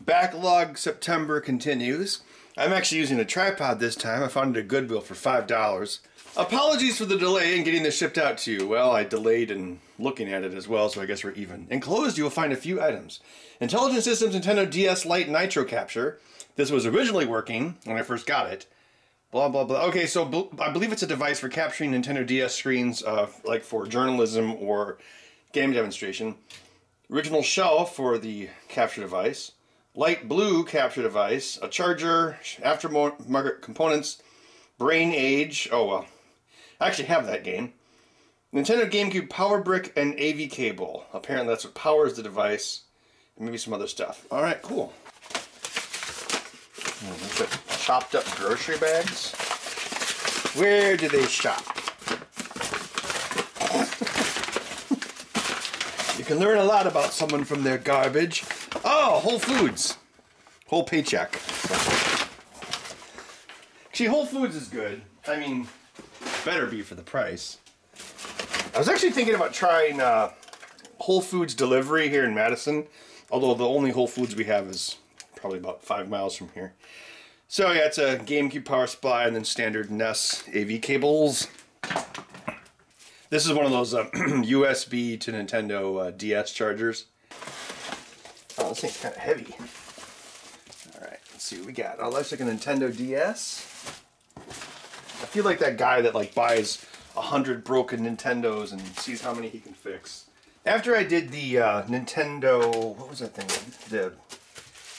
Backlog September continues. I'm actually using a tripod this time. I found it at Goodwill for $5. Apologies for the delay in getting this shipped out to you. Well, I delayed in looking at it as well, so I guess we're even. Enclosed, you will find a few items. Intelligent Systems Nintendo DS Lite Nitro Capture. This was originally working when I first got it. Blah, blah, blah. Okay, so I believe it's a device for capturing Nintendo DS screens, like for journalism or game demonstration. Original shell for the capture device. Light blue capture device. A charger, aftermarket components, brain age. Oh, well. I actually have that game. Nintendo GameCube power brick and AV cable. Apparently that's what powers the device. And maybe some other stuff. Alright, cool. Chopped up grocery bags. Where do they shop? You can learn a lot about someone from their garbage. Oh, Whole Foods. Whole paycheck. Actually, Whole Foods is good. I mean, better be for the price. I was actually thinking about trying Whole Foods delivery here in Madison, although the only Whole Foods we have is probably about 5 miles from here. So yeah, it's a GameCube power supply and then standard NES AV cables. This is one of those USB to Nintendo DS chargers. Oh, this thing's kind of heavy. Alright, let's see what we got. Oh, that's like a Nintendo DS. I feel like that guy that like buys 100 broken Nintendos and sees how many he can fix. After I did the Nintendo, what was that thing? The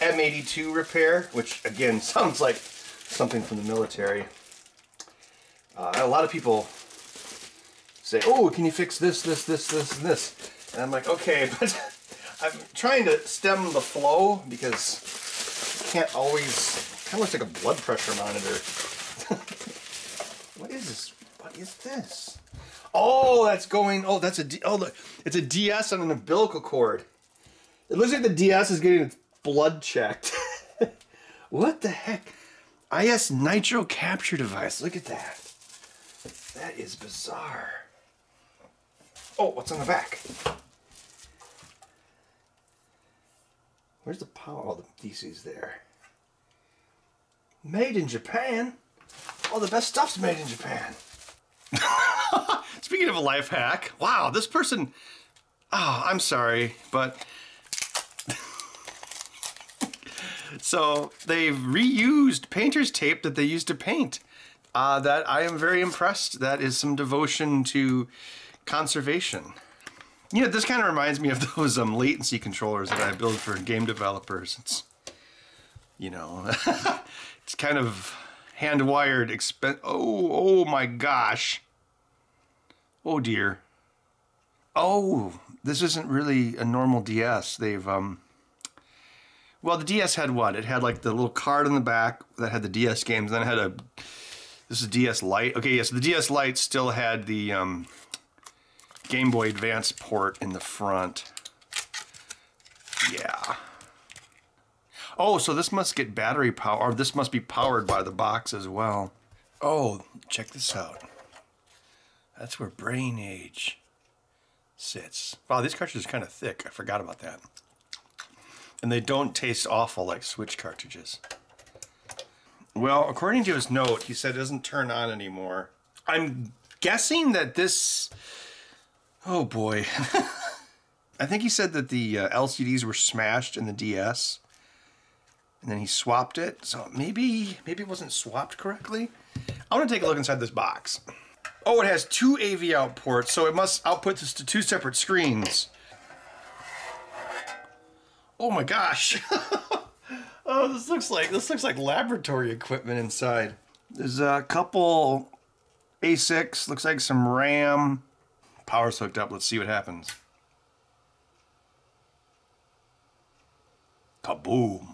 M82 repair, which again sounds like something from the military. A lot of people say, oh, can you fix this, this, this, this, and this? And I'm like, okay, but I'm trying to stem the flow because you can't always, kind of looks like a blood pressure monitor. What is this? What is this? Oh, that's going, oh, that's look, it's a DS on an umbilical cord. It looks like the DS is getting its blood checked. What the heck? is-nitro capture device. Look at that. That is bizarre. Oh, what's on the back? Where's the power? Oh, the DC's there. Made in Japan. Oh, the best stuff's made in Japan. Speaking of a life hack, wow, this person, oh, I'm sorry, but so they've reused painter's tape that they used to paint. That I am very impressed. That is some devotion to conservation. You know, this kind of reminds me of those latency controllers that I build for game developers. It's, you know, it's kind of hand-wired oh my gosh. Oh dear. Oh, this isn't really a normal DS. They've, well, the DS had what? It had like the little card on the back that had the DS games, and then it had this is DS Lite. Okay, yes, the DS Lite still had the Game Boy Advance port in the front. Yeah. Oh, so this must get battery power, or this must be powered by the box as well. Oh, check this out. That's where brain age sits. Wow, these cartridges are kind of thick. I forgot about that. And they don't taste awful like Switch cartridges. Well, according to his note, he said it doesn't turn on anymore. I'm guessing that this... Oh boy. I think he said that the LCDs were smashed in the DS. And then he swapped it. So maybe it wasn't swapped correctly. I want to take a look inside this box. Oh, it has 2 AV out ports, so it must output this to 2 separate screens. Oh my gosh. Oh, this looks like laboratory equipment inside. There's a couple ASICs, looks like some RAM. Power's hooked up. Let's see what happens. Kaboom.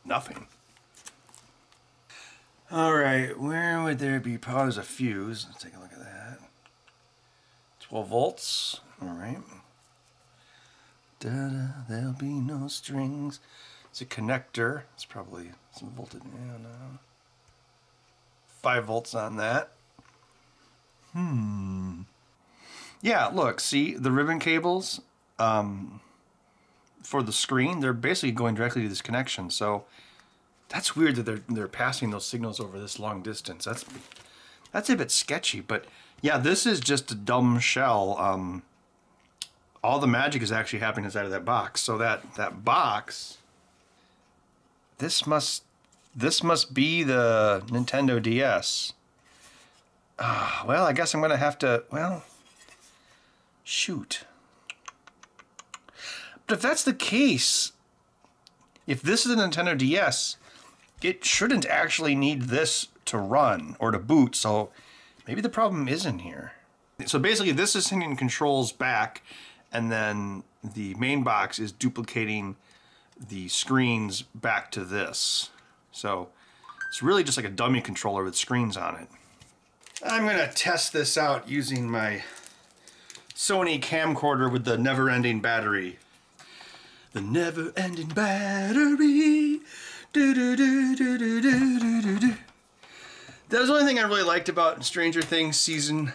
Nothing. Alright, where would there be power? There's a fuse. Let's take a look at that. 12 volts. Alright. Da-da, there'll be no strings. It's a connector. It's probably some voltage. Yeah, no. 5 volts on that. Yeah, look, see the ribbon cables for the screen, they're basically going directly to this connection. So that's weird that they're passing those signals over this long distance. That's a bit sketchy, but yeah, this is just a dumb shell. All the magic is actually happening inside of that box. So that box, this must be the Nintendo DS. Well, I guess I'm gonna have to, well, shoot. But if that's the case, if this is a Nintendo DS, it shouldn't actually need this to run or to boot, so maybe the problem is in here. So basically this is sending controls back, and then the main box is duplicating the screens back to this. So it's really just like a dummy controller with screens on it. I'm gonna test this out using my Sony camcorder with the never-ending battery. The never-ending battery. Do, do, do, do, do, do, do, do. That was the only thing I really liked about Stranger Things Season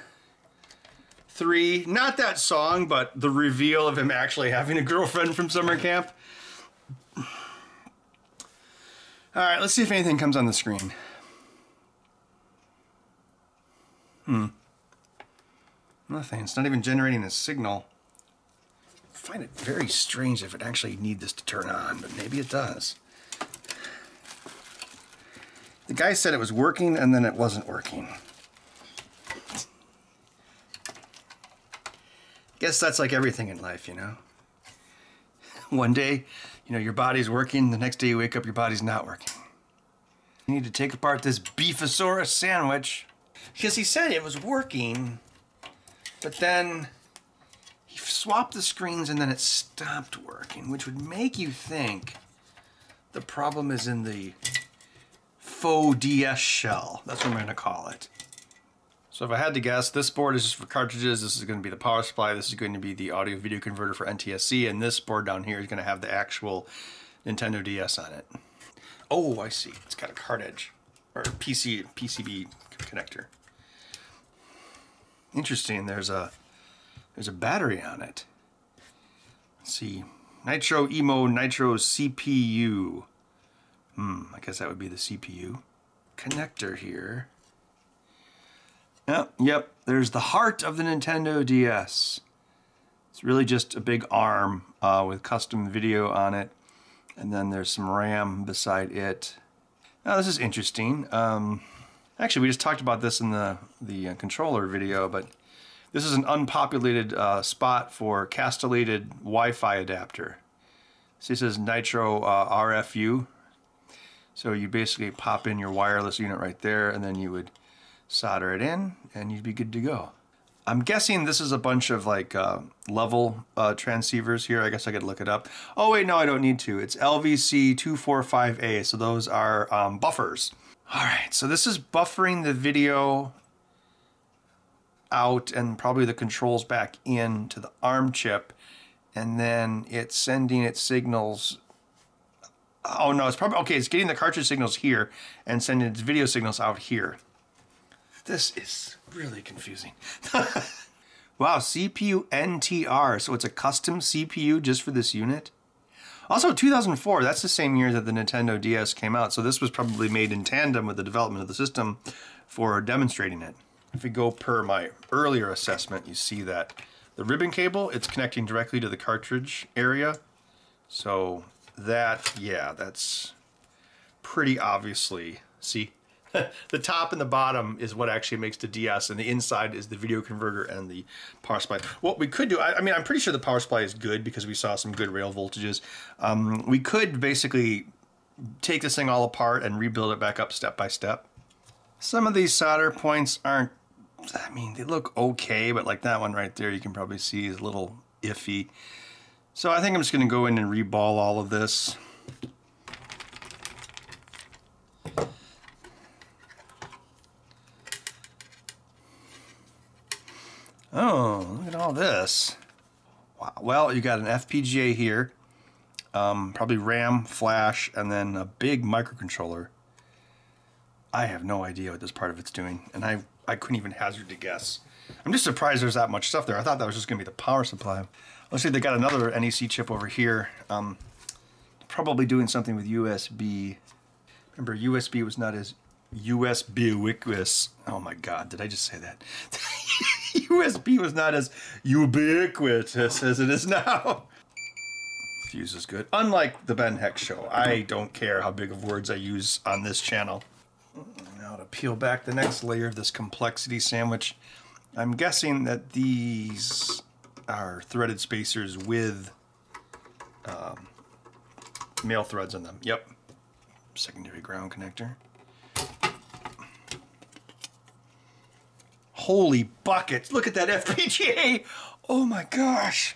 3. Not that song, but the reveal of him actually having a girlfriend from summer camp. Alright, let's see if anything comes on the screen. Nothing. It's not even generating a signal. I find it very strange if it actually needs this to turn on, but maybe it does. The guy said it was working, and then it wasn't working. Guess that's like everything in life, you know? One day, you know, your body's working, the next day you wake up, your body's not working. You need to take apart this Beefosaurus sandwich. Because he said it was working, but then he swapped the screens and then it stopped working, which would make you think the problem is in the faux DS shell. That's what I'm going to call it. So if I had to guess, this board is just for cartridges, this is going to be the power supply, this is going to be the audio video converter for NTSC, and this board down here is going to have the actual Nintendo DS on it. Oh, I see. It's got a card edge, or PCB connector. Interesting, there's a battery on it. Let's see. Nitro Emo Nitro CPU. I guess that would be the CPU. Connector here. Yep, there's the heart of the Nintendo DS. It's really just a big arm with custom video on it. And then there's some RAM beside it. Now this is interesting. Actually, we just talked about this in the controller video, but this is an unpopulated spot for castellated Wi-Fi adapter. So this is Nitro RFU. So you basically pop in your wireless unit right there, and then you would solder it in, and you'd be good to go. I'm guessing this is a bunch of like level transceivers here. I guess I could look it up. Oh wait, no, I don't need to. It's LVC245A, so those are buffers. All right, so this is buffering the video out and probably the controls back in to the ARM chip, and then it's sending its signals. Oh no, it's probably, okay, it's getting the cartridge signals here and sending its video signals out here. This is really confusing. Wow, CPU NTR, so it's a custom CPU just for this unit? Also, 2004, that's the same year that the Nintendo DS came out, so this was probably made in tandem with the development of the system for demonstrating it. If we go per my earlier assessment, you see that the ribbon cable, it's connecting directly to the cartridge area. So that, yeah, that's pretty obviously, see? The top and the bottom is what actually makes the DS, and the inside is the video converter and the power supply. What we could do, I mean, I'm pretty sure the power supply is good because we saw some good rail voltages. We could basically take this thing all apart and rebuild it back up step by step. Some of these solder points aren't, I mean, they look okay, but like that one right there, you can probably see is a little iffy. So I think I'm just going to go in and reball all of this. Oh, look at all this. Wow. Well, you got an FPGA here, probably RAM, flash, and then a big microcontroller. I have no idea what this part of it's doing, and I couldn't even hazard to guess. I'm just surprised there's that much stuff there. I thought that was just going to be the power supply. Let's see, they got another NEC chip over here. Probably doing something with USB. Remember, USB was not as USB ubiquitous. Oh my God, did I just say that? USB was not as ubiquitous as it is now. Fuse is good. Unlike the Ben Heck Show, I don't care how big of words I use on this channel. Now to peel back the next layer of this complexity sandwich. I'm guessing that these are threaded spacers with male threads on them. Yep. Secondary ground connector. Holy buckets! Look at that FPGA! Oh my gosh!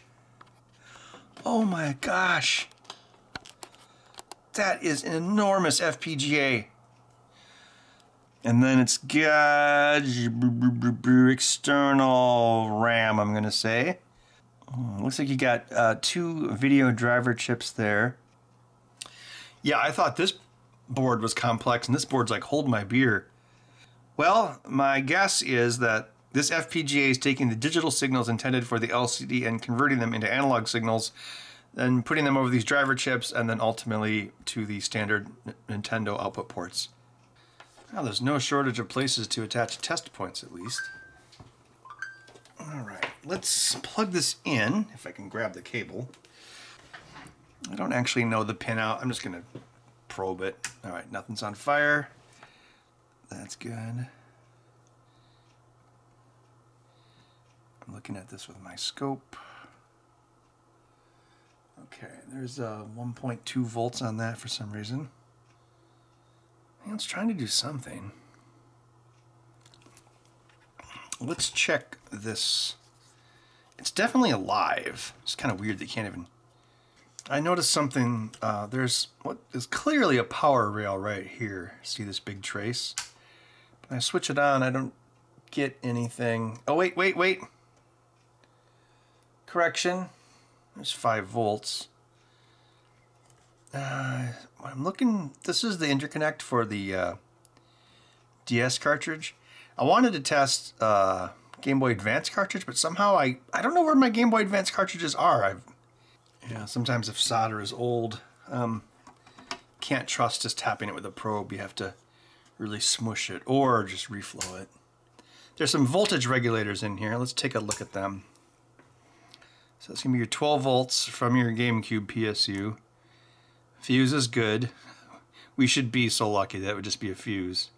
Oh my gosh! That is an enormous FPGA. And then it's got external RAM, I'm gonna say. Oh, looks like you got 2 video driver chips there. Yeah, I thought this board was complex, and this board's like, hold my beer. Well, my guess is that this FPGA is taking the digital signals intended for the LCD and converting them into analog signals, then putting them over these driver chips, and then ultimately to the standard Nintendo output ports. Now, there's no shortage of places to attach test points, at least. Alright, let's plug this in, if I can grab the cable. I don't actually know the pin out. I'm just going to probe it. Alright, nothing's on fire. That's good. I'm looking at this with my scope. Okay, there's 1.2 volts on that for some reason. It's trying to do something. Let's check this. It's definitely alive. It's kind of weird that you can't even... I noticed something. There's what is clearly a power rail right here. See this big trace? When I switch it on, I don't get anything. Oh, wait. Correction. There's 5 volts. I'm looking. This is the interconnect for the DS cartridge. I wanted to test Game Boy Advance cartridge, but somehow I don't know where my Game Boy Advance cartridges are. Yeah, sometimes if solder is old, can't trust just tapping it with a probe. You have to really smush it or just reflow it. There's some voltage regulators in here. Let's take a look at them. So it's going to be your 12 volts from your GameCube PSU. Fuse is good. We should be so lucky that it would just be a fuse.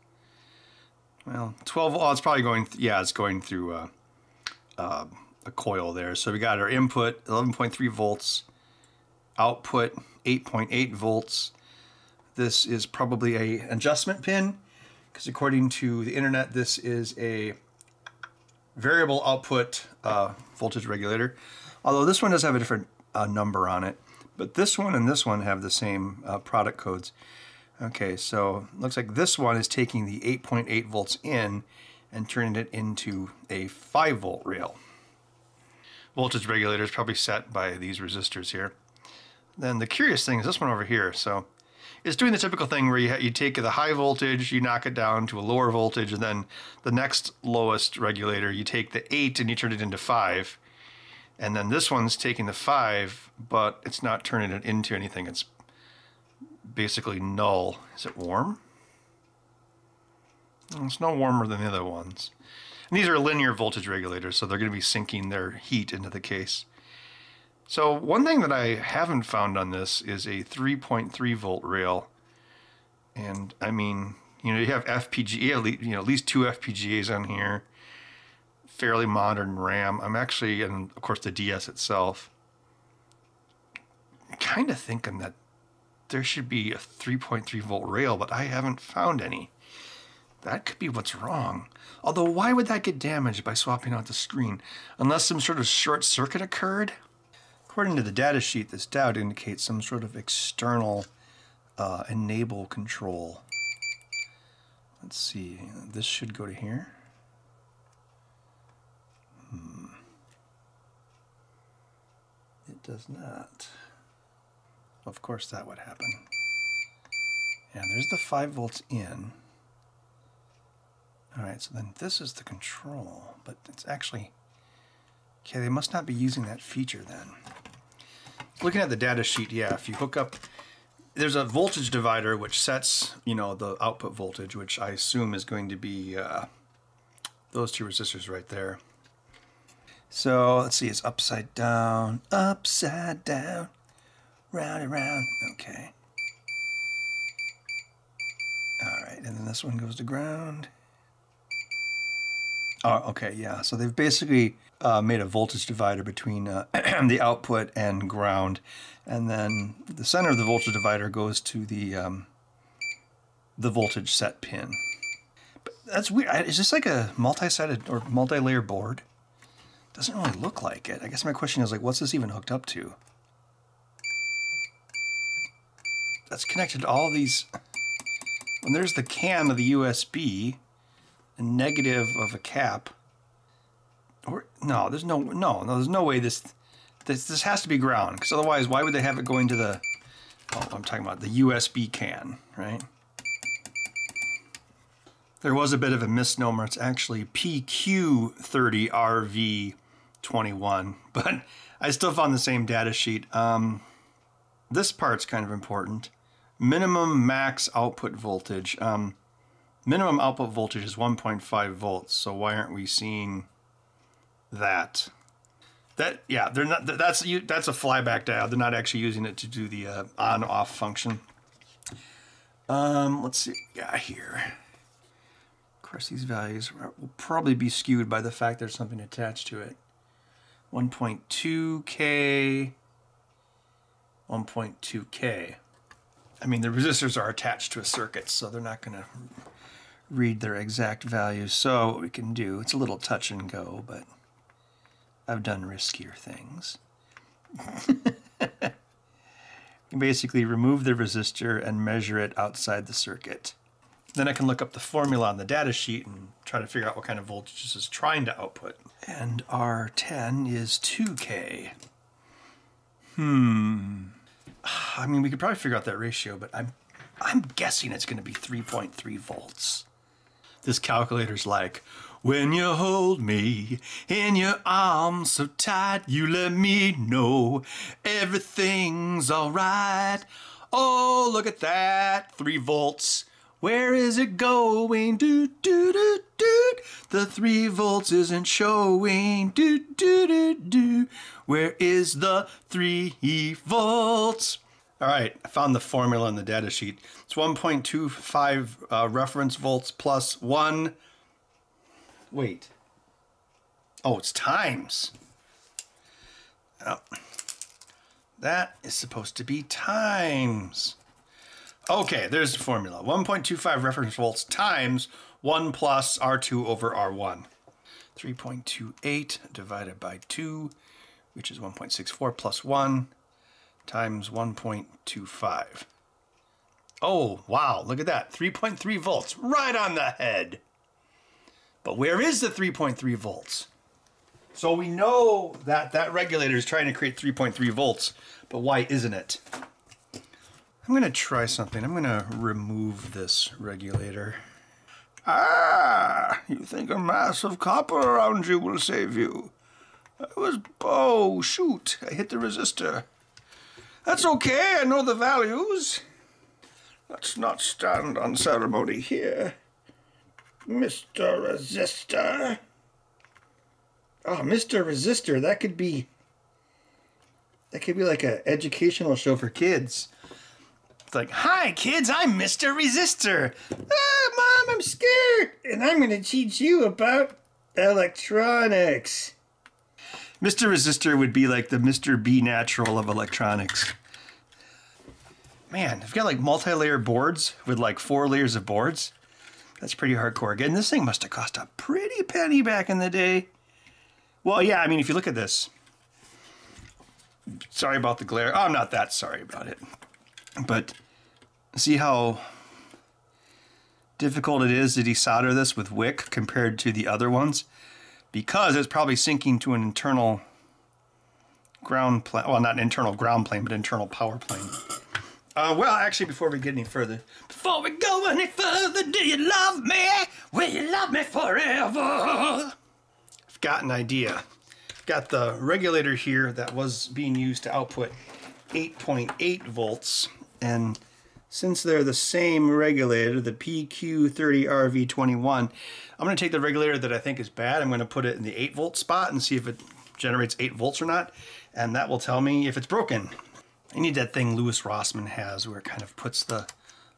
Well, 12, oh, it's probably going, yeah, it's going through a coil there. So we got our input, 11.3 volts, output, 8.8 volts. This is probably an adjustment pin, because according to the internet, this is a variable output voltage regulator. Although this one does have a different number on it. But this one and this one have the same product codes. Okay, so looks like this one is taking the 8.8 volts in and turning it into a 5 volt rail. Voltage regulator is probably set by these resistors here. Then the curious thing is this one over here. So it's doing the typical thing where you take the high voltage, you knock it down to a lower voltage, and then the next lowest regulator, you take the 8 and you turn it into 5. And then this one's taking the 5, but it's not turning it into anything. It's basically null. Is it warm? It's no warmer than the other ones. And these are linear voltage regulators, so they're going to be sinking their heat into the case. So one thing that I haven't found on this is a 3.3 volt rail. And I mean, you know, you have FPGA, you know, at least 2 FPGAs on here. Fairly modern RAM. I'm actually, and of course the DS itself, kind of thinking that there should be a 3.3 volt rail, but I haven't found any. That could be what's wrong. Although, why would that get damaged by swapping out the screen? Unless some sort of short circuit occurred? According to the data sheet, this diode indicates some sort of external enable control. Let's see, this should go to here. It does not. Of course that would happen. Yeah, there's the 5 volts in. All right, so then this is the control, but it's actually, okay, they must not be using that feature then. Looking at the data sheet, yeah, if you hook up, there's a voltage divider which sets, you know, the output voltage, which I assume is going to be those two resistors right there. So let's see, it's upside down, round and round, okay. All right, and then this one goes to ground. Oh, okay, yeah, so they've basically made a voltage divider between the output and ground, and then the center of the voltage divider goes to the voltage set pin. But that's weird. Is this like a multi-sided or multi-layer board? Doesn't really look like it. I guess my question is, like, what's this even hooked up to? That's connected to all these. When there's the CAN of the USB, a negative of a cap. Or no, there's no way this has to be ground, because otherwise, why would they have it going to the? Oh, I'm talking about the USB CAN, right? There was a bit of a misnomer. It's actually PQ30RV21, but I still found the same data sheet. This part's kind of important. Minimum max output voltage. Minimum output voltage is 1.5 volts. So why aren't we seeing that? Yeah, they're not. That's a flyback diode. They're not actually using it to do the on-off function. Let's see. Yeah, here. Of course, these values will probably be skewed by the fact there's something attached to it. 1.2K, 1.2K. I mean, the resistors are attached to a circuit, so they're not going to read their exact values. So what we can do, it's a little touch and go, but I've done riskier things. You can basically remove the resistor and measure it outside the circuit. Then I can look up the formula on the data sheet and try to figure out what kind of voltage this is trying to output. And R10 is 2K. I mean, we could probably figure out that ratio, but I'm guessing it's going to be 3.3 volts. This calculator's like, when you hold me in your arms so tight, you let me know everything's all right. Oh, look at that, 3 volts. Where is it going? Do, do, do, do. The 3 volts isn't showing. Do, do, do, do. Where is the 3 volts? All right, I found the formula in the data sheet. It's 1.25 reference volts plus 1. Wait. Oh, it's times. Oh. That is supposed to be times. Okay, there's the formula. 1.25 reference volts times 1 plus R2 over R1. 3.28 divided by 2, which is 1.64 plus 1 times 1.25. Oh, wow, look at that. 3.3 volts, right on the head. But where is the 3.3 volts? So we know that that regulator is trying to create 3.3 volts, but why isn't it? I'm going to try something. I'm going to remove this regulator. Ah, you think a mass of copper around you will save you? Oh, shoot, I hit the resistor. That's okay, I know the values. Let's not stand on ceremony here. Mr. Resistor. Oh, Mr. Resistor, that could be like an educational show for kids. It's like, hi kids, I'm Mr. Resistor. Ah, Mom, I'm scared. And I'm going to teach you about electronics. Mr. Resistor would be like the Mr. B Natural of electronics. Man, I've got like multi-layer boards with like 4 layers of boards. That's pretty hardcore. Again, this thing must have cost a pretty penny back in the day. Well, yeah, I mean, if you look at this. Sorry about the glare. Oh, I'm not that sorry about it. But see how difficult it is to desolder this with wick compared to the other ones? Because it's probably syncing to an internal ground plane. Well, not an internal ground plane, but internal power plane. Well, actually, before we get any further, before we go any further, do you love me? Will you love me forever? I've got an idea. Got the regulator here that was being used to output 8.8 volts, and since they're the same regulator, the PQ30RV21, I'm going to take the regulator that I think is bad. I'm going to put it in the 8 volt spot and see if it generates 8 volts or not, and that will tell me if it's broken. I need that thing Lewis Rossman has where it kind of puts the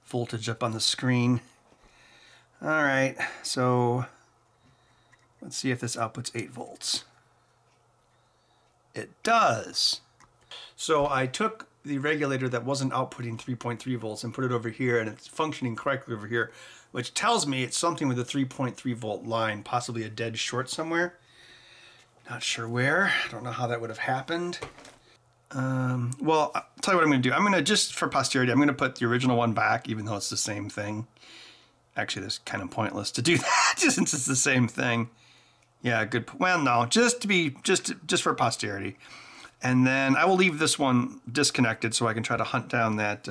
voltage up on the screen. Alright, so let's see if this outputs 8 volts. It does. So I took the regulator that wasn't outputting 3.3 volts and put it over here, and it's functioning correctly over here, which tells me it's something with a 3.3 volt line, possibly a dead short somewhere. Not sure where. I don't know how that would have happened. Well, I'll tell you what I'm going to do. I'm going to, just for posterity, I'm going to put the original one back, even though it's the same thing. Actually, that's kind of pointless to do that, just since it's the same thing. Yeah, good. Well, no, just for posterity. And then I will leave this one disconnected so I can try to hunt down that.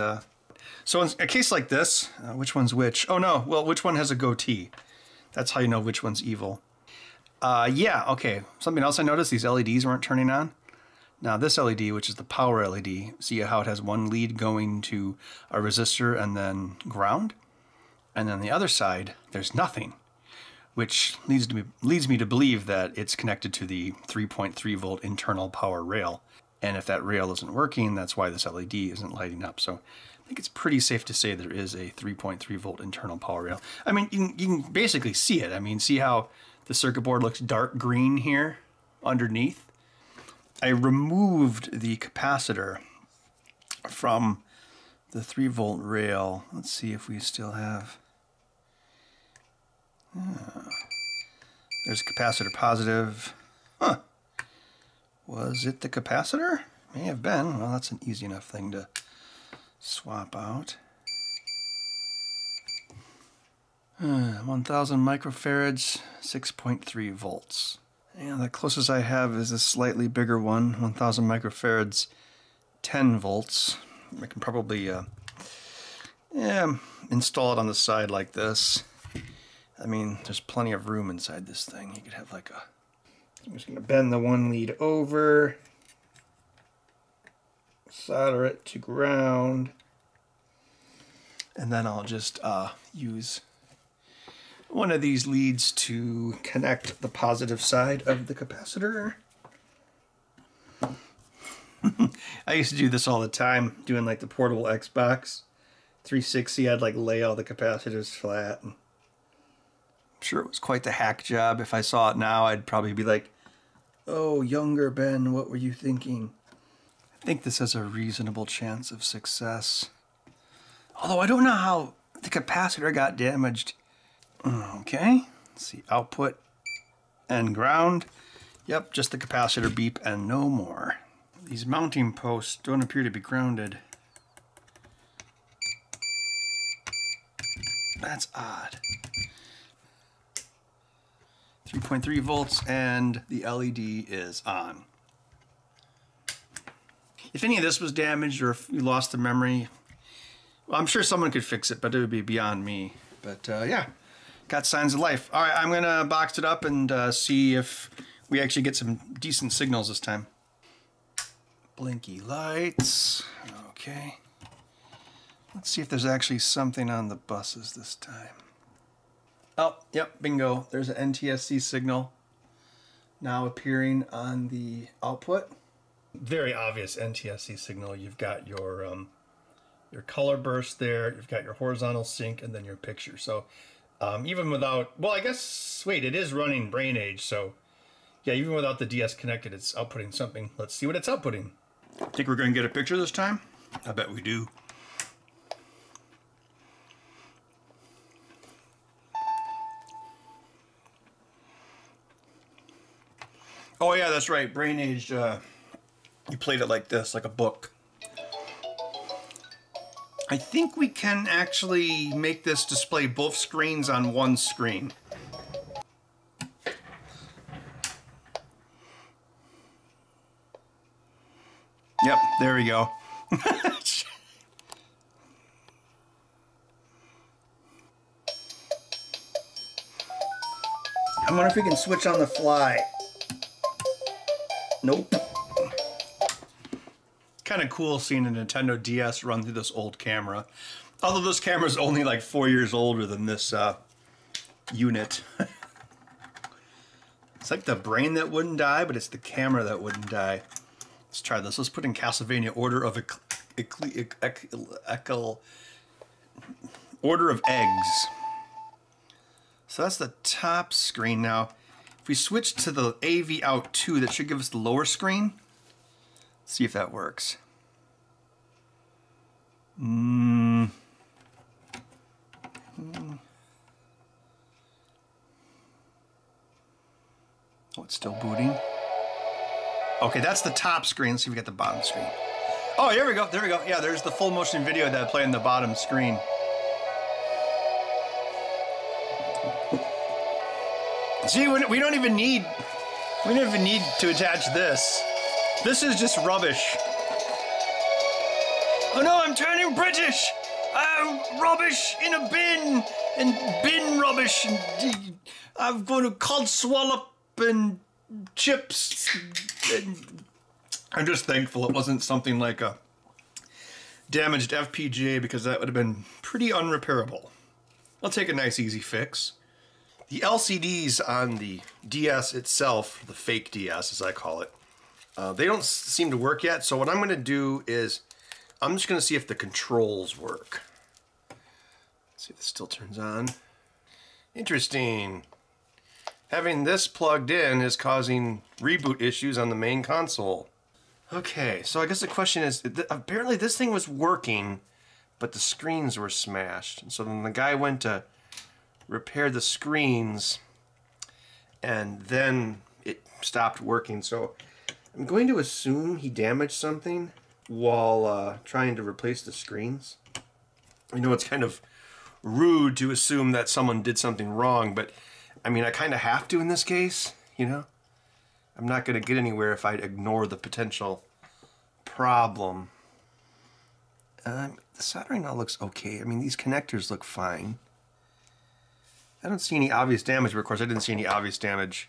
So in a case like this, which one's which? Oh no, well, which one has a goatee? That's how you know which one's evil. Yeah, okay. Something else I noticed, these LEDs weren't turning on. Now this LED, which is the power LED, see how it has one lead going to a resistor and then ground? And then the other side, there's nothing, which leads me to believe that it's connected to the 3.3 volt internal power rail. And if that rail isn't working, that's why this LED isn't lighting up. So I think it's pretty safe to say there is a 3.3 volt internal power rail. I mean, you can basically see it. I mean, see how the circuit board looks dark green here underneath? I removed the capacitor from the 3 volt rail. Let's see if we still have... There's a capacitor positive. Huh. Was it the capacitor? May have been. Well, that's an easy enough thing to swap out. 1000 microfarads, 6.3 volts. And the closest I have is a slightly bigger one, 1000 microfarads, 10 volts. I can probably install it on the side like this. I mean, there's plenty of room inside this thing. You could have like a... I'm just going to bend the one lead over, solder it to ground, and then I'll just use one of these leads to connect the positive side of the capacitor. I used to do this all the time, doing like the portable Xbox 360. I'd like lay all the capacitors flat. And I'm sure it was quite the hack job. If I saw it now, I'd probably be like, oh, younger Ben, what were you thinking? I think this has a reasonable chance of success. Although I don't know how the capacitor got damaged. Okay, let's see, output and ground. Yep, just the capacitor beep and no more. These mounting posts don't appear to be grounded. That's odd. 3.3 volts and the LED is on. If any of this was damaged or if you lost the memory, well, I'm sure someone could fix it, but it would be beyond me. But yeah. Got signs of life. All right, I'm going to box it up and see if we actually get some decent signals this time. Blinky lights. Okay. Let's see if there's actually something on the buses this time. Oh, yep, bingo. There's an NTSC signal now appearing on the output. Very obvious NTSC signal. You've got your color burst there. You've got your horizontal sync and then your picture. So even without, well, I guess, wait, it is running Brain Age, so yeah, even without the DS connected, it's outputting something. Let's see what it's outputting. Think we're going to get a picture this time? I bet we do. Oh yeah, that's right, Brain Age, you played it like this, like a book. I think we can actually make this display both screens on one screen. Yep, there we go. I wonder if we can switch on the fly. Nope. Kind of cool seeing a Nintendo DS run through this old camera. Although this camera's only like 4 years older than this unit. It's like the brain that wouldn't die, but it's the camera that wouldn't die. Let's try this. Let's put in Castlevania Order of Eggs. So that's the top screen. Now, if we switch to the AV out 2, that should give us the lower screen. Let's see if that works. Oh, it's still booting. Okay, that's the top screen. Let's see if we get the bottom screen. Oh, here we go. There we go. Yeah, there's the full motion video that I play on the bottom screen. See, we don't even need to attach this. This is just rubbish. Oh no, I'm turning British! Rubbish in a bin! And bin rubbish! And I'm going to codswallop and chips. And I'm just thankful it wasn't something like a damaged FPGA, because that would have been pretty unrepairable. I'll take a nice easy fix. The LCDs on the DS itself, the fake DS as I call it, they don't seem to work yet. So what I'm going to do is I'm just going to see if the controls work. Let's see if this still turns on. Interesting. Having this plugged in is causing reboot issues on the main console. Okay, so I guess the question is, apparently this thing was working, but the screens were smashed. And so then the guy went to repair the screens, and then it stopped working. So I'm going to assume he damaged something while trying to replace the screens. I know it's kind of rude to assume that someone did something wrong, but I mean, I kind of have to in this case, you know? I'm not going to get anywhere if I ignore the potential problem. The soldering all looks okay. I mean, these connectors look fine. I don't see any obvious damage, but of course I didn't see any obvious damage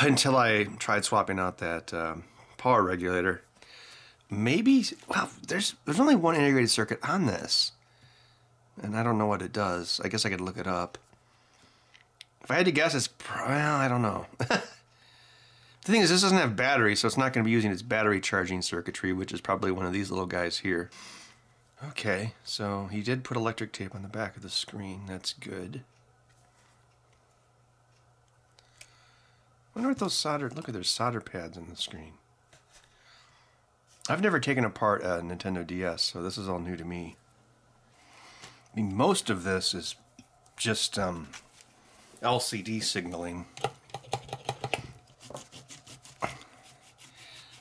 until I tried swapping out that power regulator. Maybe, well, there's only one integrated circuit on this, and I don't know what it does. I guess I could look it up. If I had to guess, it's, well, I don't know. The thing is, this doesn't have battery, so it's not going to be using its battery charging circuitry, which is probably one of these little guys here. Okay, so he did put electric tape on the back of the screen. That's good. I wonder what those solder... Look at, there's solder pads on the screen. I've never taken apart a Nintendo DS, so this is all new to me. I mean, most of this is just LCD signaling.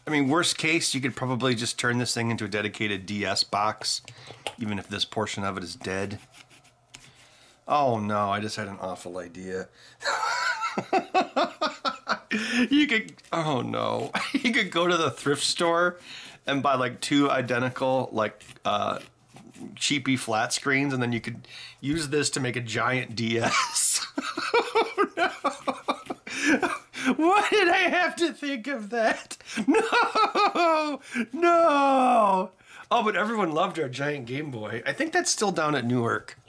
I mean, worst case, you could probably just turn this thing into a dedicated DS box, even if this portion of it is dead. Oh no, I just had an awful idea. You could, oh no, you could go to the thrift store and buy like 2 identical, like, cheapy flat screens, and then you could use this to make a giant DS. Oh no! Why did I have to think of that? No! No! Oh, but everyone loved our giant Game Boy. I think that's still down at Newark.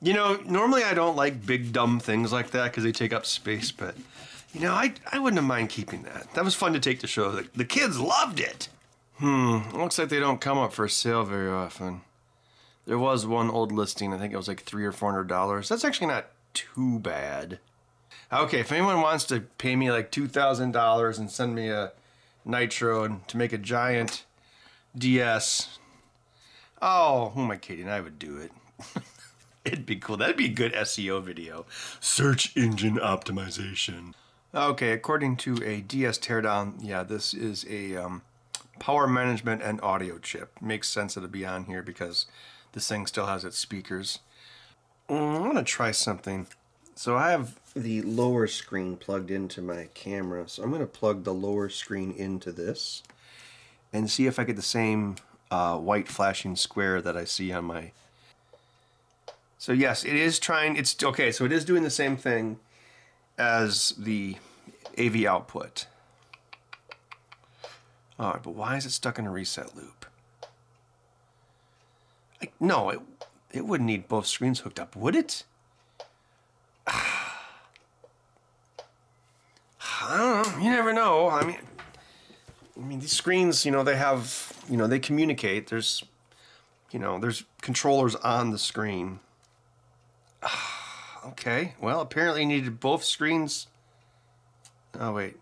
You know, normally I don't like big dumb things like that because they take up space, but you know, I wouldn't have mind keeping that. That was fun to take to show. The kids loved it. Looks like they don't come up for sale very often. There was one old listing, I think it was like $300 or $400. That's actually not too bad. Okay, if anyone wants to pay me like $2,000 and send me a Nitro and to make a giant DS, oh, who am I kidding? I would do it. It'd be cool. That'd be a good SEO video. Search engine optimization. Okay, according to a DS teardown, yeah, this is a power management and audio chip. Makes sense that it'd be on here because this thing still has its speakers. I'm gonna try something. So I have the lower screen plugged into my camera, so I'm going to plug the lower screen into this and see if I get the same white flashing square that I see on my... So yes, it is trying, it's okay, so it is doing the same thing. as the AV output. All right, but why is it stuck in a reset loop? No, it wouldn't need both screens hooked up, would it? I don't know. You never know. I mean, these screens, you know, they have, you know, they communicate. There's, you know, there's controllers on the screen. Okay, well, apparently you needed both screens. Oh, wait.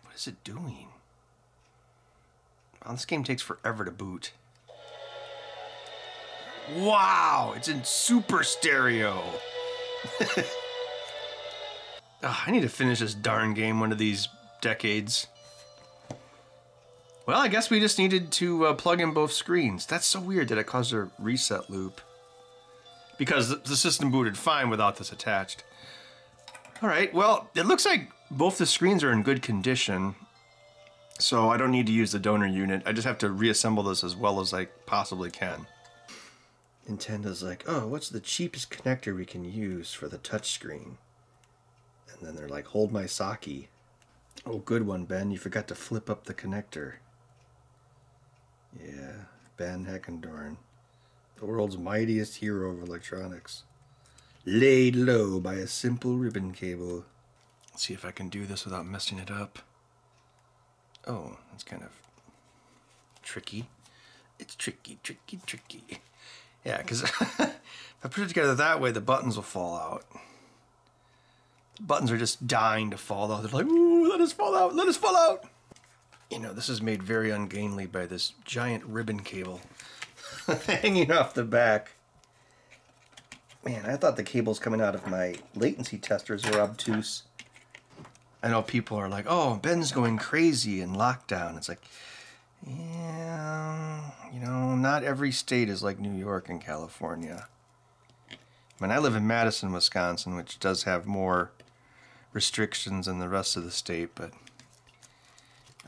What is it doing? Wow, this game takes forever to boot. Wow, it's in super stereo. I need to finish this darn game one of these decades. Well, I guess we just needed to plug in both screens. That's so weird that it caused a reset loop. Because the system booted fine without this attached. Alright, well, it looks like both the screens are in good condition. So I don't need to use the donor unit. I just have to reassemble this as well as I possibly can. Nintendo's like, oh, what's the cheapest connector we can use for the touchscreen? And then they're like, hold my sake. Oh, good one, Ben. You forgot to flip up the connector. Yeah, Ben Heckendorn. The world's mightiest hero of electronics. Laid low by a simple ribbon cable. Let's see if I can do this without messing it up. Oh, that's kind of tricky. It's tricky, tricky, tricky. Yeah, because if I put it together that way, the buttons will fall out. The buttons are just dying to fall out. They're like, ooh, let us fall out, let us fall out. You know, this is made very ungainly by this giant ribbon cable hanging off the back. Man, I thought the cables coming out of my latency testers were obtuse. I know people are like, oh, Ben's going crazy in lockdown. It's like, yeah, you know, not every state is like New York and California. I mean, I live in Madison, Wisconsin, which does have more restrictions than the rest of the state, but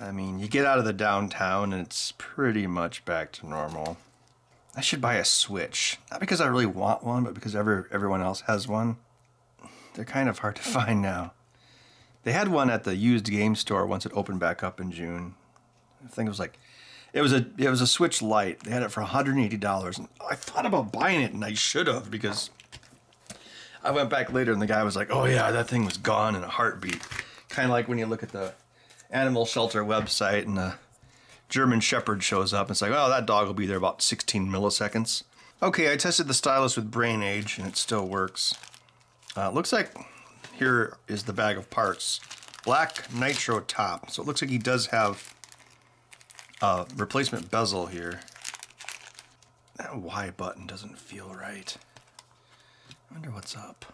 I mean, you get out of the downtown and it's pretty much back to normal. I should buy a Switch. Not because I really want one, but because everyone else has one. They're kind of hard to find now. They had one at the used game store once it opened back up in June. I think it was like, it was a Switch Lite. They had it for $180, and I thought about buying it, and I should have, because I went back later and the guy was like, oh yeah, that thing was gone in a heartbeat. Kind of like when you look at the animal shelter website and the German Shepherd shows up. It's like, oh, that dog will be there about 16 milliseconds. Okay, I tested the stylus with Brain Age and it still works. Looks like here is the bag of parts. Black nitro top. So it looks like he does have a replacement bezel here. That Y button doesn't feel right. I wonder what's up.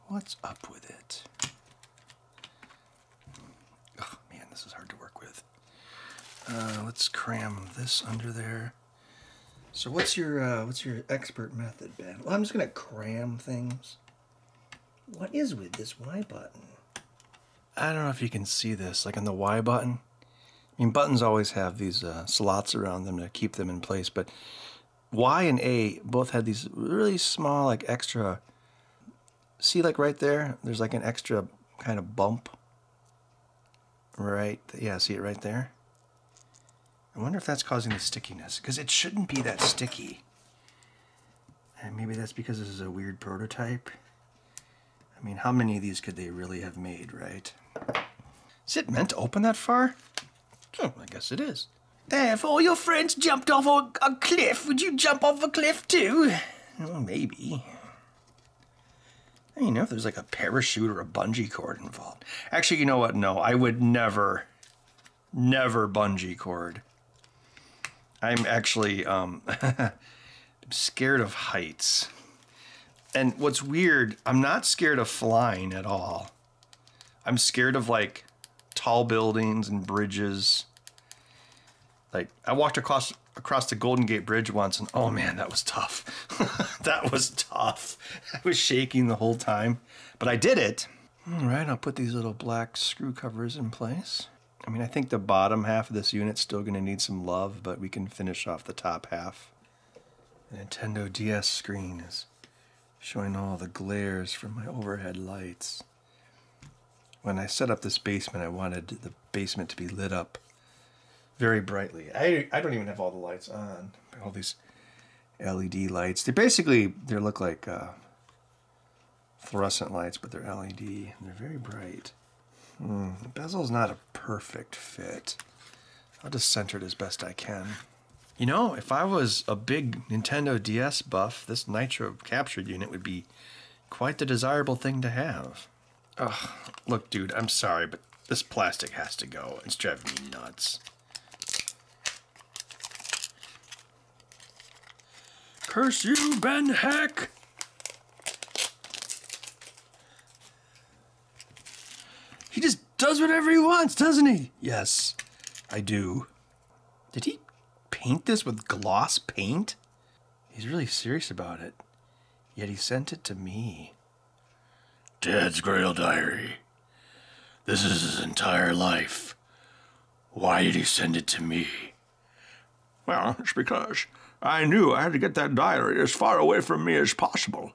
What's up with it? Oh man, this is hard to work with. Let's cram this under there. So what's your expert method, Ben? Well, I'm just gonna cram things. What is with this Y button? I don't know if you can see this, like on the Y button. I mean, buttons always have these slots around them to keep them in place, but Y and A both had these really small, like extra. See, like right there, there's like an extra kind of bump. Right, yeah, see it right there? I wonder if that's causing the stickiness, because it shouldn't be that sticky. And maybe that's because this is a weird prototype. I mean, how many of these could they really have made, right? Is it meant to open that far? Oh, I guess it is. If all your friends jumped off a cliff, would you jump off a cliff too? Well, maybe. You know, if there's like a parachute or a bungee cord involved. Actually, you know what? No, I would never bungee cord. I'm actually scared of heights. And what's weird, I'm not scared of flying at all. I'm scared of like tall buildings and bridges. Like I walked across the Golden Gate Bridge once and oh man, that was tough. That was tough. I was shaking the whole time, but I did it. All right, I'll put these little black screw covers in place. I mean, I think the bottom half of this unit's still going to need some love, but we can finish off the top half. The Nintendo DS screen is showing all the glares from my overhead lights. When I set up this basement, I wanted the basement to be lit up very brightly. I don't even have all the lights on. All these LED lights. They look like fluorescent lights, but they're LED. And they're very bright. The bezel's not a perfect fit. I'll just center it as best I can. You know, if I was a big Nintendo DS buff, this Nitro capture unit would be quite the desirable thing to have. Ugh, look, dude, I'm sorry, but this plastic has to go. It's driving me nuts. Curse you, Ben Heck! He just does whatever he wants, doesn't he? Yes, I do. Did he paint this with gloss paint? He's really serious about it. Yet he sent it to me. Dad's Grail Diary. This is his entire life. Why did he send it to me? Well, it's because I knew I had to get that diary as far away from me as possible.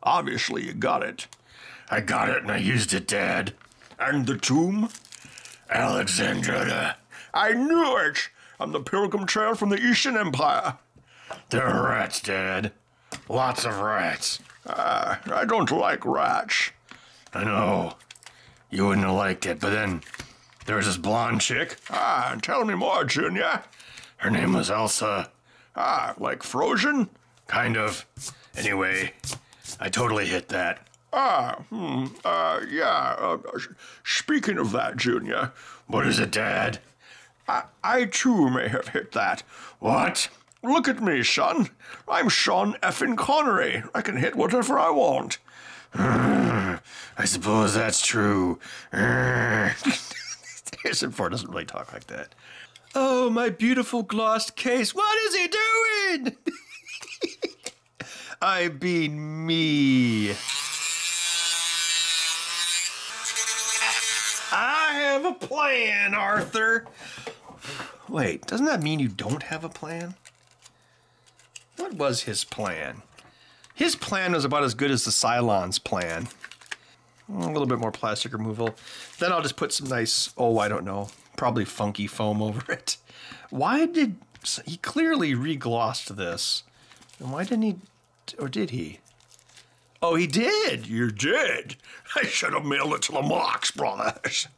Obviously, you got it. I got it and I used it, Dad. And the tomb? Alexandria. I knew it! On the Pilgrim Trail from the Eastern Empire. There are rats, Dad. Lots of rats. I don't like rats. I know. You wouldn't have liked it, but then there was this blonde chick. Tell me more, Junior. Her name was Elsa. Like Frozen? Kind of. Anyway, I totally hit that. Speaking of that, Junior. What is it, Dad? I too may have hit that. What? Look at me, son. I'm Sean effing Connery. I can hit whatever I want. I suppose that's true. Harrison Ford doesn't really talk like that. Oh, my beautiful glossed case. What is he doing? I mean me. I have a plan, Arthur. Wait, doesn't that mean you don't have a plan? What was his plan? His plan was about as good as the Cylon's plan. A little bit more plastic removal. Then I'll just put some nice, I don't know, probably funky foam over it. Why did he clearly re-glossed this? And why didn't he, or did he? Oh, he did. You did. I should have mailed it to the Marx Brothers.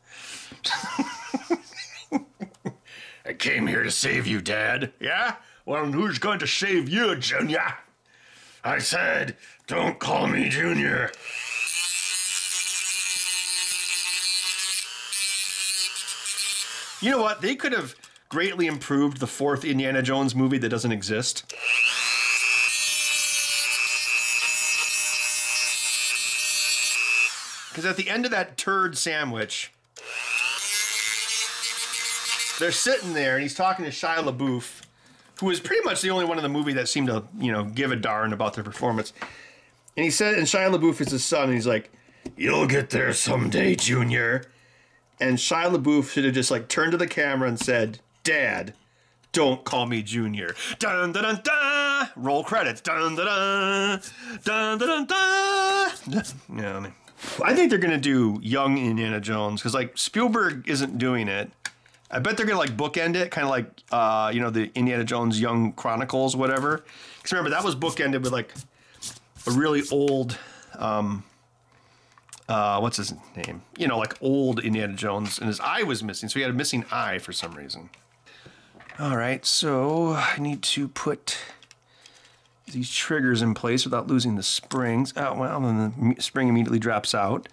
I came here to save you, Dad. Yeah? Well, who's going to save you, Junior? I said, don't call me Junior. You know what? They could have greatly improved the fourth Indiana Jones movie that doesn't exist. Because at the end of that turd sandwich, they're sitting there and he's talking to Shia LaBeouf, who is pretty much the only one in the movie that seemed to, give a darn about their performance. And he said, and Shia LaBeouf is his son, and he's like, "You'll get there someday, Junior." And Shia LaBeouf should have just turned to the camera and said, "Dad, don't call me Junior." Dun dun dun dun. Roll credits. Dun dun dun. Dun dun dun dun. I think they're gonna do young Indiana Jones because Spielberg isn't doing it. I bet they're gonna bookend it, kind of like the Indiana Jones Young Chronicles, whatever. Because remember that was bookended with a really old, what's his name? Old Indiana Jones, and his eye was missing, so he had a missing eye for some reason. All right, so I need to put these triggers in place without losing the springs. Oh, well, then the spring immediately drops out.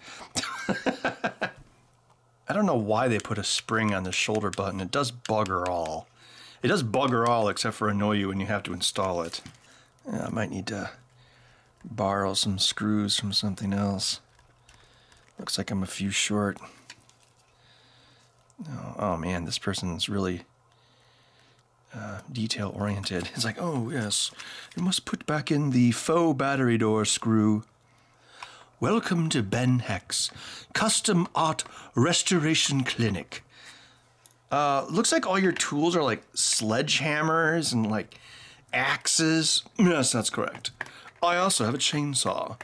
I don't know why they put a spring on the shoulder button. It does bugger all. It does bugger all except for annoy you when you have to install it. I might need to borrow some screws from something else. Looks like I'm a few short. Oh man, this person's really detail-oriented. It's like, oh yes, you must put back in the faux battery door screw. Welcome to Ben Heck's Custom Art Restoration Clinic. Looks like all your tools are sledgehammers and axes. Yes, that's correct. I also have a chainsaw.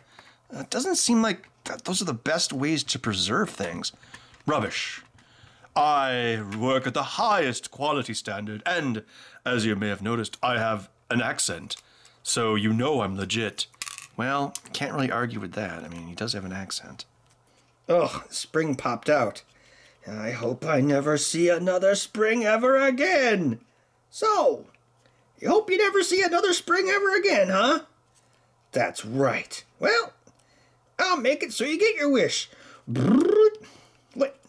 It doesn't seem like those are the best ways to preserve things. Rubbish. I work at the highest quality standard, and as you may have noticed, I have an accent. So you know I'm legit. Well, can't really argue with that. I mean, he does have an accent. Ugh, spring popped out. I hope I never see another spring ever again. So, you hope you never see another spring ever again, huh? That's right. Well, I'll make it so you get your wish. What?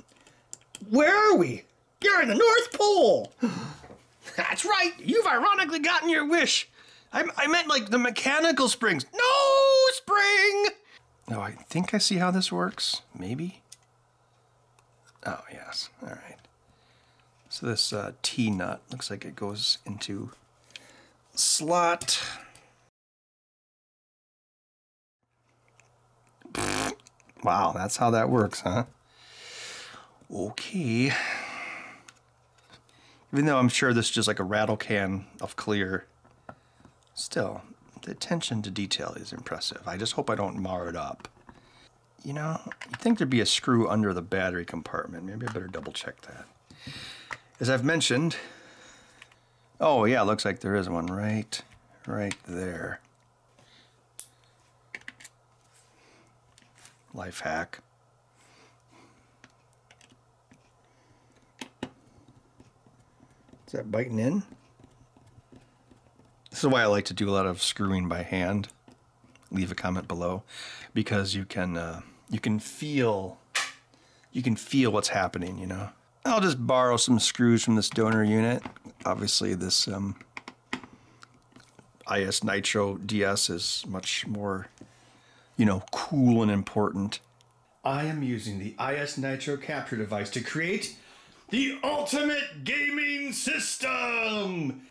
Where are we? You're in the North Pole. That's right. You've ironically gotten your wish. I meant like the mechanical springs. No spring! Oh, I think I see how this works. Maybe? Oh, yes. All right. So this T-nut looks like it goes into slot. Wow, that's how that works, huh? Okay. Even though I'm sure this is just like a rattle can of clear, still, the attention to detail is impressive. I just hope I don't mar it up. You know, you'd think there'd be a screw under the battery compartment. Maybe I better double check that. As I've mentioned, oh yeah, it looks like there is one right there. Life hack. Is that biting in? This is why I like to do a lot of screwing by hand. Leave a comment below, because you can feel what's happening, you know. I'll just borrow some screws from this donor unit. Obviously this is-nitro DS is much more, you know, cool and important. I am using the is-nitro capture device to create the ultimate gaming system!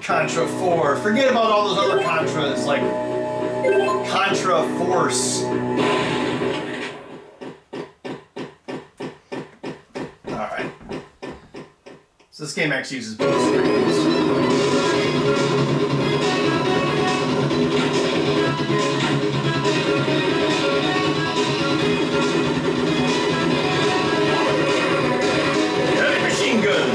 Contra 4. Forget about all those other Contras, like Contra Force. Alright. So this game actually uses both screens. Heavy machine gun.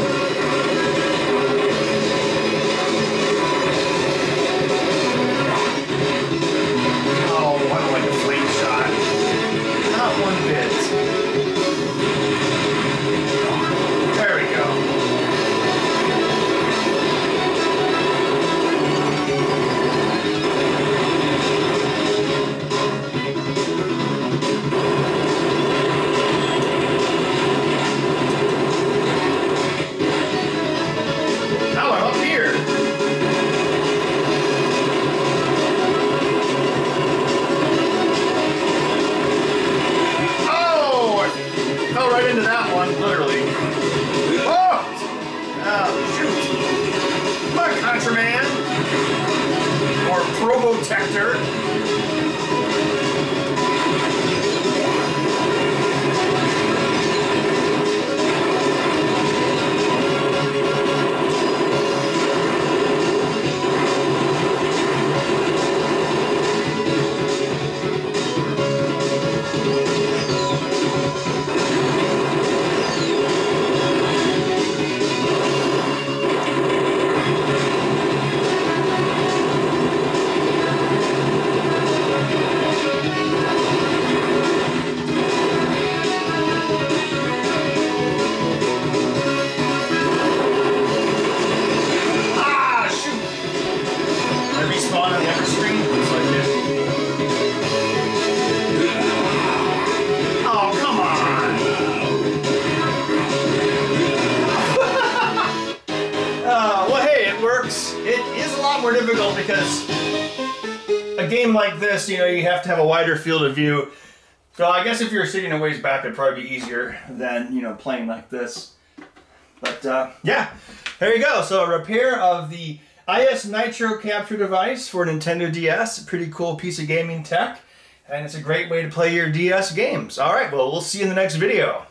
More difficult because a game like this, you know, you have to have a wider field of view. So I guess if you're sitting a ways back, it'd probably be easier than, you know, playing like this. But yeah, there you go. So a repair of the is-nitro capture device for Nintendo DS. Pretty cool piece of gaming tech, and it's a great way to play your DS games. All right, well, we'll see you in the next video.